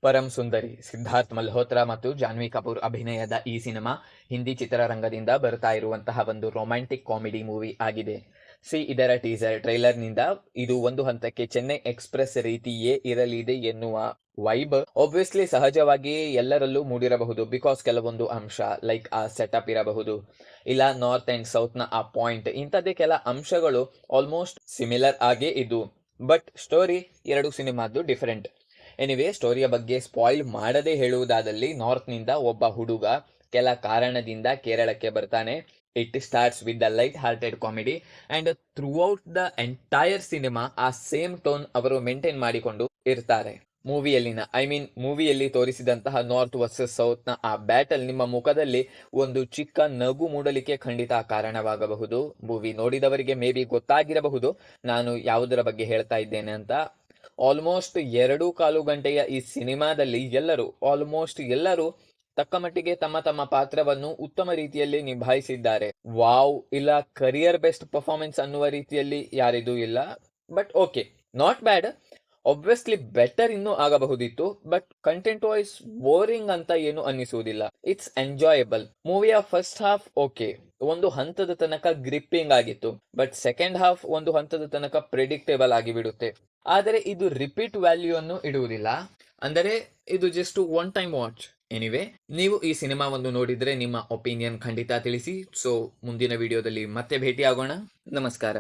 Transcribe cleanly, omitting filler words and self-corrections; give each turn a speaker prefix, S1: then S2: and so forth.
S1: ಪರಂ ಸುಂದರಿ ಸಿದ್ಧಾರ್ಥ್ ಮಲ್ಹೋತ್ರಾ ಮತ್ತು ಜಾನ್ವಿ ಕಪೂರ್ ಅಭಿನಯದ ಈ ಸಿನಿಮಾ ಹಿಂದಿ ಚಿತ್ರರಂಗದಿಂದ ಬರ್ತಾ ಇರುವಂತಹ ಒಂದು ರೊಮ್ಯಾಂಟಿಕ್ ಕಾಮಿಡಿ ಮೂವಿ ಆಗಿದೆ. ಇದರ ಟೀಸರ್ ಟ್ರೈಲರ್ನಿಂದ ಇದು ಒಂದು ಹಂತಕ್ಕೆ ಚೆನ್ನೈ ಎಕ್ಸ್‌ಪ್ರೆಸ್ ರೀತಿಯೇ ಇರಲಿದೆ ಎನ್ನುವ ವೈಬ್ ಆಬ್ವಿಯಸ್ಲಿ ಸಹಜವಾಗಿ ಎಲ್ಲರಲ್ಲೂ ಮೂಡಿರಬಹುದು. ಬಿಕಾಸ್ ಕೆಲವೊಂದು ಅಂಶ ಲೈಕ್ ಆ ಸೆಟಪ್ ಇರಬಹುದು, ಇಲ್ಲ ನಾರ್ತ್ ಅಂಡ್ ಸೌತ್‌ನ ಆ ಪಾಯಿಂಟ್, ಇಂಥದ್ದೇ ಕೆಲ ಅಂಶಗಳು ಆಲ್ಮೋಸ್ಟ್ ಸಿಮಿಲರ್ ಆಗೇ ಇದ್ದು. ಬಟ್ ಸ್ಟೋರಿ ಎರಡು ಸಿನಿಮಾದ್ದು ಡಿಫರೆಂಟ್. ಎನಿವೆ, ಸ್ಟೋರಿಯ ಬಗ್ಗೆ ಸ್ಪಾಯ್ಲ್ ಮಾಡದೆ ಹೇಳುವುದಾದಲ್ಲಿ, ನಾರ್ತ್ನಿಂದ ಒಬ್ಬ ಹುಡುಗ ಕೆಲ ಕಾರಣದಿಂದ ಕೇರಳಕ್ಕೆ ಬರ್ತಾನೆ. It starts with the light hearted comedy and throughout the entire cinema ಆ ಸೇಮ್ ಟೋನ್ ಅವರು ಮೇಂಟೈನ್ ಮಾಡಿಕೊಂಡು ಇರ್ತಾರೆ. ಮೂವಿಯಲ್ಲಿ ತೋರಿಸಿದಂತಹ ನಾರ್ತ್ ವರ್ಸಸ್ ಸೌತ್‌ನ ಆ ಬ್ಯಾಟಲ್ ನಿಮ್ಮ ಮುಖದಲ್ಲಿ ಒಂದು ಚಿಕ್ಕ ನಗು ಮೂಡಲಿಕ್ಕೆ ಖಂಡಿತ ಕಾರಣವಾಗಬಹುದು. ಮೂವಿ ನೋಡಿದವರಿಗೆ ಮೇ ಬಿ ಗೊತ್ತಾಗಿರಬಹುದು ನಾನು ಯಾವುದರ ಬಗ್ಗೆ ಹೇಳ್ತಾ ಇದ್ದೇನೆ ಅಂತ. ಆಲ್ಮೋಸ್ಟ್ 2.25 ಗಂಟೆಯ ಈ ಸಿನಿಮಾದಲ್ಲಿ ಆಲ್ಮೋಸ್ಟ್ ಎಲ್ಲರೂ ತಕ್ಕ ಮಟ್ಟಿಗೆ ತಮ್ಮ ತಮ್ಮ ಪಾತ್ರವನ್ನು ಉತ್ತಮ ರೀತಿಯಲ್ಲಿ ನಿಭಾಯಿಸಿದ್ದಾರೆ. ವಾವ್, ಇಲ್ಲ ಕರಿಯರ್ ಬೆಸ್ಟ್ ಪರ್ಫಾರ್ಮೆನ್ಸ್ ಅನ್ನುವ ರೀತಿಯಲ್ಲಿ ಯಾರಿದೂ ಇಲ್ಲ. But okay, not bad. Obviously better ಇನ್ನೂ ಆಗಬಹುದಿತ್ತು. ಬಟ್ ಕಂಟೆಂಟ್ ವೈಸ್ ಬೋರಿಂಗ್ ಅಂತ ಏನು ಅನ್ನಿಸುವುದಿಲ್ಲ. It's enjoyable. ಮೂವಿಯ ಫಸ್ಟ್ ಹಾಫ್ ಓಕೆ, ಒಂದು ಹಂತದ ತನಕ ಗ್ರಿಪ್ಪಿಂಗ್ ಆಗಿತ್ತು. ಬಟ್ ಸೆಕೆಂಡ್ ಹಾಫ್ ಒಂದು ಹಂತದ ತನಕ ಪ್ರಿಡಿಕ್ಟೇಬಲ್ ಆಗಿಬಿಡುತ್ತೆ. ಆದರೆ ಇದು ರಿಪೀಟ್ ವ್ಯಾಲ್ಯೂ ಅನ್ನು ಇಡುವುದಿಲ್ಲ. ಅಂದರೆ ಇದು just one time watch. Anyway, ನೀವು ಈ ಸಿನಿಮಾವನ್ನು ನೋಡಿದ್ರೆ ನಿಮ್ಮ ಒಪಿನಿಯನ್ ಖಂಡಿತ ತಿಳಿಸಿ. ಮುಂದಿನ ವಿಡಿಯೋದಲ್ಲಿ ಮತ್ತೆ ಭೇಟಿ ಆಗೋಣ. ನಮಸ್ಕಾರ.